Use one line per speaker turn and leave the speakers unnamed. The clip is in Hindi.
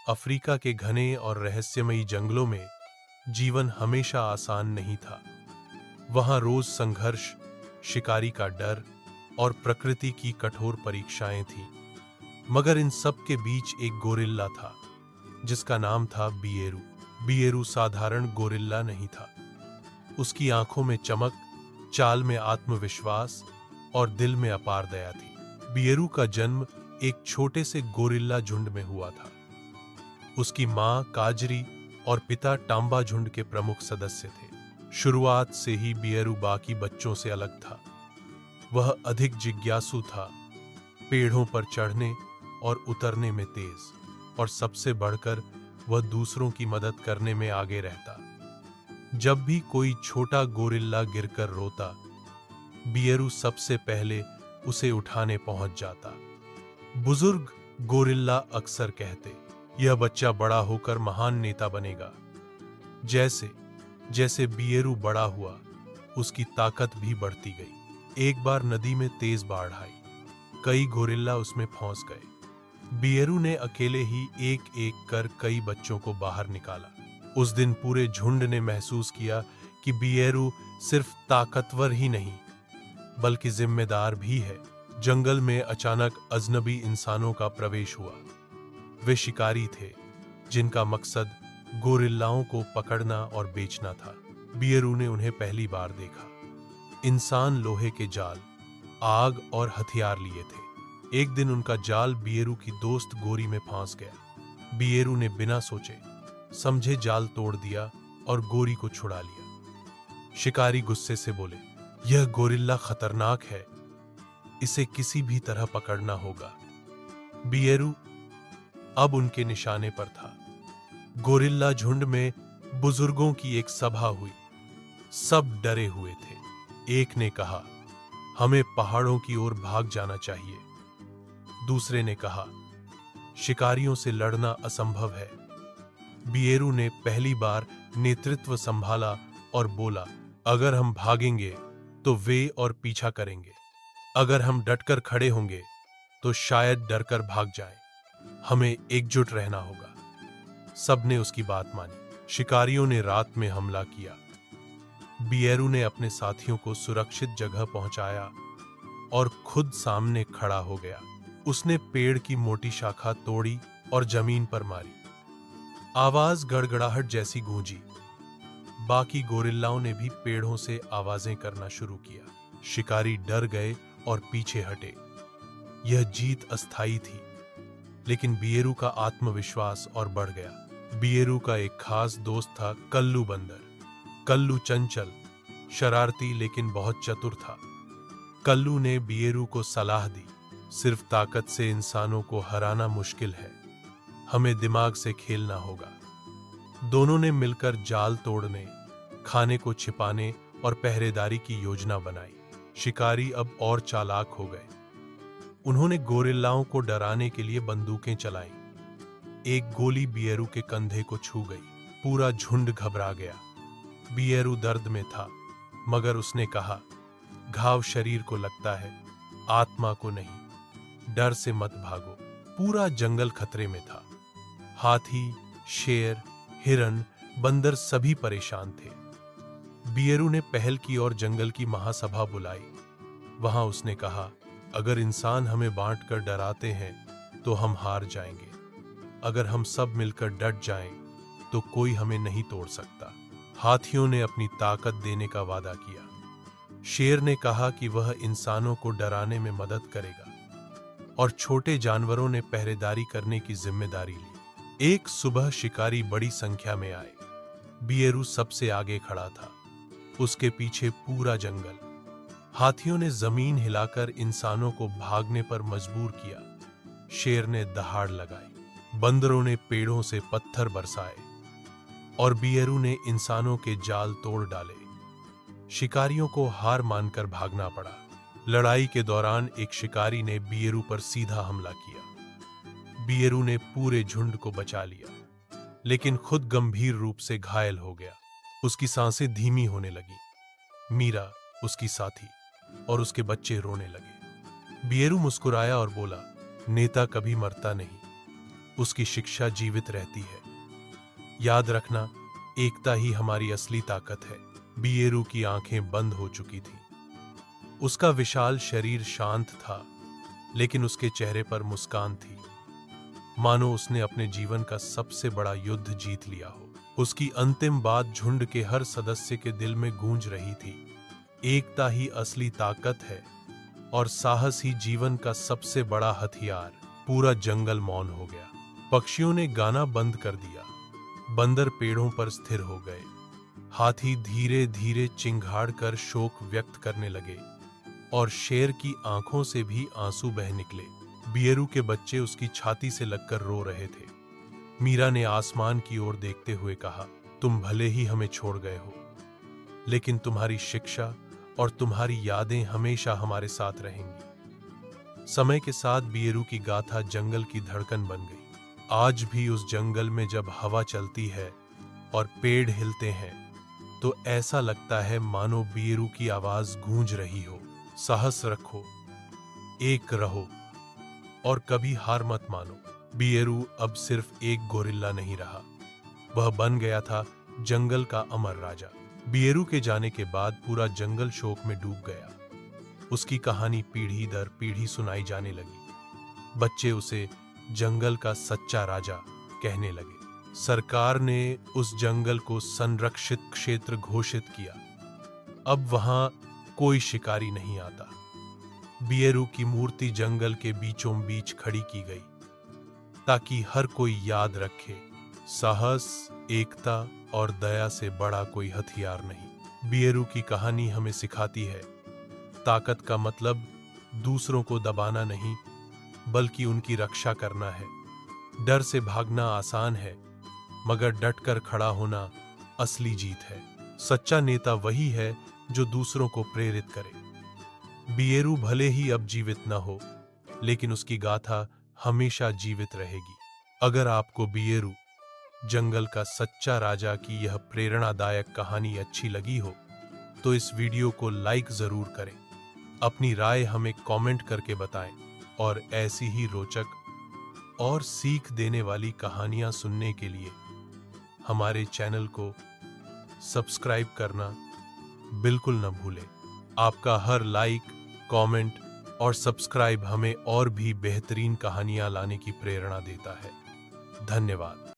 अफ्रीका के घने और रहस्यमयी जंगलों में जीवन हमेशा आसान नहीं था। वहां रोज संघर्ष, शिकारी का डर और प्रकृति की कठोर परीक्षाएं थीं। मगर इन सब के बीच एक गोरिल्ला था जिसका नाम था बियेरू। बियेरू साधारण गोरिल्ला नहीं था। उसकी आंखों में चमक, चाल में आत्मविश्वास और दिल में अपार दया थी। बियेरू का जन्म एक छोटे से गोरिल्ला झुंड में हुआ था। उसकी मां काजरी और पिता टांबा झुंड के प्रमुख सदस्य थे। शुरुआत से ही बियेरू बाकी बच्चों से अलग था। वह अधिक जिज्ञासु था, पेड़ों पर चढ़ने और उतरने में तेज, और सबसे बढ़कर वह दूसरों की मदद करने में आगे रहता। जब भी कोई छोटा गोरिल्ला गिरकर रोता, बियेरू सबसे पहले उसे उठाने पहुंच जाता। बुजुर्ग गोरिल्ला अक्सर कहते, यह बच्चा बड़ा होकर महान नेता बनेगा। जैसे जैसे बियेरू बड़ा हुआ, उसकी ताकत भी बढ़ती गई। एक बार नदी में तेज बाढ़ आई। कई गोरिल्ला उसमें फंस गए। बियेरू ने अकेले ही एक एक कर कई बच्चों को बाहर निकाला। उस दिन पूरे झुंड ने महसूस किया कि बियेरू सिर्फ ताकतवर ही नहीं बल्कि जिम्मेदार भी है। जंगल में अचानक अजनबी इंसानों का प्रवेश हुआ। वे शिकारी थे जिनका मकसद गोरिल्लाओं को पकड़ना और बेचना था। बियेरू ने उन्हें पहली बार देखा। इंसान लोहे के जाल, आग और हथियार लिए थे। एक दिन उनका जाल बियेरू की दोस्त गोरी में फंस गया। बियेरू ने बिना सोचे समझे जाल तोड़ दिया और गोरी को छुड़ा लिया। शिकारी गुस्से से बोले, यह गोरिल्ला खतरनाक है, इसे किसी भी तरह पकड़ना होगा। बियेरू अब उनके निशाने पर था। गोरिल्ला झुंड में बुजुर्गों की एक सभा हुई। सब डरे हुए थे। एक ने कहा, हमें पहाड़ों की ओर भाग जाना चाहिए। दूसरे ने कहा, शिकारियों से लड़ना असंभव है। बियेरू ने पहली बार नेतृत्व संभाला और बोला, अगर हम भागेंगे तो वे और पीछा करेंगे। अगर हम डटकर खड़े होंगे तो शायद डरकर भाग जाएं। हमें एकजुट रहना होगा। सबने उसकी बात मानी। शिकारियों ने रात में हमला किया। बियेरू ने अपने साथियों को सुरक्षित जगह पहुंचाया और खुद सामने खड़ा हो गया। उसने पेड़ की मोटी शाखा तोड़ी और जमीन पर मारी। आवाज गड़गड़ाहट जैसी गूंजी। बाकी गोरिल्लाओं ने भी पेड़ों से आवाजें करना शुरू किया। शिकारी डर गए और पीछे हटे। यह जीत अस्थायी थी, लेकिन बियेरू का आत्मविश्वास और बढ़ गया। बियेरू का एक खास दोस्त था, कल्लू बंदर। कल्लू चंचल, शरारती लेकिन बहुत चतुर था। कल्लू ने बियेरू को सलाह दी, सिर्फ ताकत से इंसानों को हराना मुश्किल है, हमें दिमाग से खेलना होगा। दोनों ने मिलकर जाल तोड़ने, खाने को छिपाने और पहरेदारी की योजना बनाई। शिकारी अब और चालाक हो गए। उन्होंने गोरिल्लाओं को डराने के लिए बंदूकें चलाईं। एक गोली बियेरू के कंधे को छू गई। पूरा झुंड घबरा गया। बियेरू दर्द में था, मगर उसने कहा, घाव शरीर को लगता है, आत्मा को नहीं। डर से मत भागो। पूरा जंगल खतरे में था। हाथी, शेर, हिरन, बंदर सभी परेशान थे। बियेरू ने पहल की और जंगल की महासभा बुलाई। वहां उसने कहा, अगर इंसान हमें बांटकर डराते हैं तो हम हार जाएंगे। अगर हम सब मिलकर डट जाएं तो कोई हमें नहीं तोड़ सकता। हाथियों ने अपनी ताकत देने का वादा किया। शेर ने कहा कि वह इंसानों को डराने में मदद करेगा, और छोटे जानवरों ने पहरेदारी करने की जिम्मेदारी ली। एक सुबह शिकारी बड़ी संख्या में आए। बियेरू सबसे आगे खड़ा था, उसके पीछे पूरा जंगल। हाथियों ने जमीन हिलाकर इंसानों को भागने पर मजबूर किया। शेर ने दहाड़ लगाई। बंदरों ने पेड़ों से पत्थर बरसाए और बियेरू ने इंसानों के जाल तोड़ डाले। शिकारियों को हार मानकर भागना पड़ा। लड़ाई के दौरान एक शिकारी ने बियेरू पर सीधा हमला किया। बियेरू ने पूरे झुंड को बचा लिया, लेकिन खुद गंभीर रूप से घायल हो गया। उसकी सांसें धीमी होने लगी। मीरा, उसकी साथी, और उसके बच्चे रोने लगे। बियेरू मुस्कुराया और बोला, नेता कभी मरता नहीं, उसकी शिक्षा जीवित रहती है। याद रखना, एकता ही हमारी असली ताकत है। बियेरू की आंखें बंद हो चुकी थी। उसका विशाल शरीर शांत था, लेकिन उसके चेहरे पर मुस्कान थी, मानो उसने अपने जीवन का सबसे बड़ा युद्ध जीत लिया हो। उसकी अंतिम बात झुंड के हर सदस्य के दिल में गूंज रही थी। एकता ही असली ताकत है और साहस ही जीवन का सबसे बड़ा हथियार। पूरा जंगल मौन हो गया। पक्षियों ने गाना बंद कर दिया। बंदर पेड़ों पर स्थिर हो गए। हाथी धीरे धीरे चिंघाड़ कर शोक व्यक्त करने लगे और शेर की आंखों से भी आंसू बह निकले। बियेरू के बच्चे उसकी छाती से लगकर रो रहे थे। मीरा ने आसमान की ओर देखते हुए कहा, तुम भले ही हमें छोड़ गए हो, लेकिन तुम्हारी शिक्षा और तुम्हारी यादें हमेशा हमारे साथ रहेंगी। समय के साथ बियेरू की गाथा जंगल की धड़कन बन गई। आज भी उस जंगल में जब हवा चलती है और पेड़ हिलते हैं, तो ऐसा लगता है मानो बियेरू की आवाज गूंज रही हो। साहस रखो, एक रहो और कभी हार मत मानो। बियेरू अब सिर्फ एक गोरिल्ला नहीं रहा, वह बन गया था जंगल का अमर राजा। बियेरू के जाने के बाद पूरा जंगल शोक में डूब गया। उसकी कहानी पीढ़ी दर पीढ़ी सुनाई जाने लगी। बच्चे उसे जंगल का सच्चा राजा कहने लगे। सरकार ने उस जंगल को संरक्षित क्षेत्र घोषित किया। अब वहां कोई शिकारी नहीं आता। बियेरू की मूर्ति जंगल के बीचों बीच खड़ी की गई, ताकि हर कोई याद रखे, साहस, एकता और दया से बड़ा कोई हथियार नहीं। बियेरू की कहानी हमें सिखाती है, ताकत का मतलब दूसरों को दबाना नहीं, बल्कि उनकी रक्षा करना है। डर से भागना आसान है, मगर डटकर खड़ा होना असली जीत है। सच्चा नेता वही है जो दूसरों को प्रेरित करे। बियेरू भले ही अब जीवित न हो, लेकिन उसकी गाथा हमेशा जीवित रहेगी। अगर आपको बियेरू, जंगल का सच्चा राजा की यह प्रेरणादायक कहानी अच्छी लगी हो, तो इस वीडियो को लाइक जरूर करें। अपनी राय हमें कमेंट करके बताएं और ऐसी ही रोचक और सीख देने वाली कहानियां सुनने के लिए हमारे चैनल को सब्सक्राइब करना बिल्कुल न भूलें। आपका हर लाइक, कमेंट और सब्सक्राइब हमें और भी बेहतरीन कहानियां लाने की प्रेरणा देता है। धन्यवाद।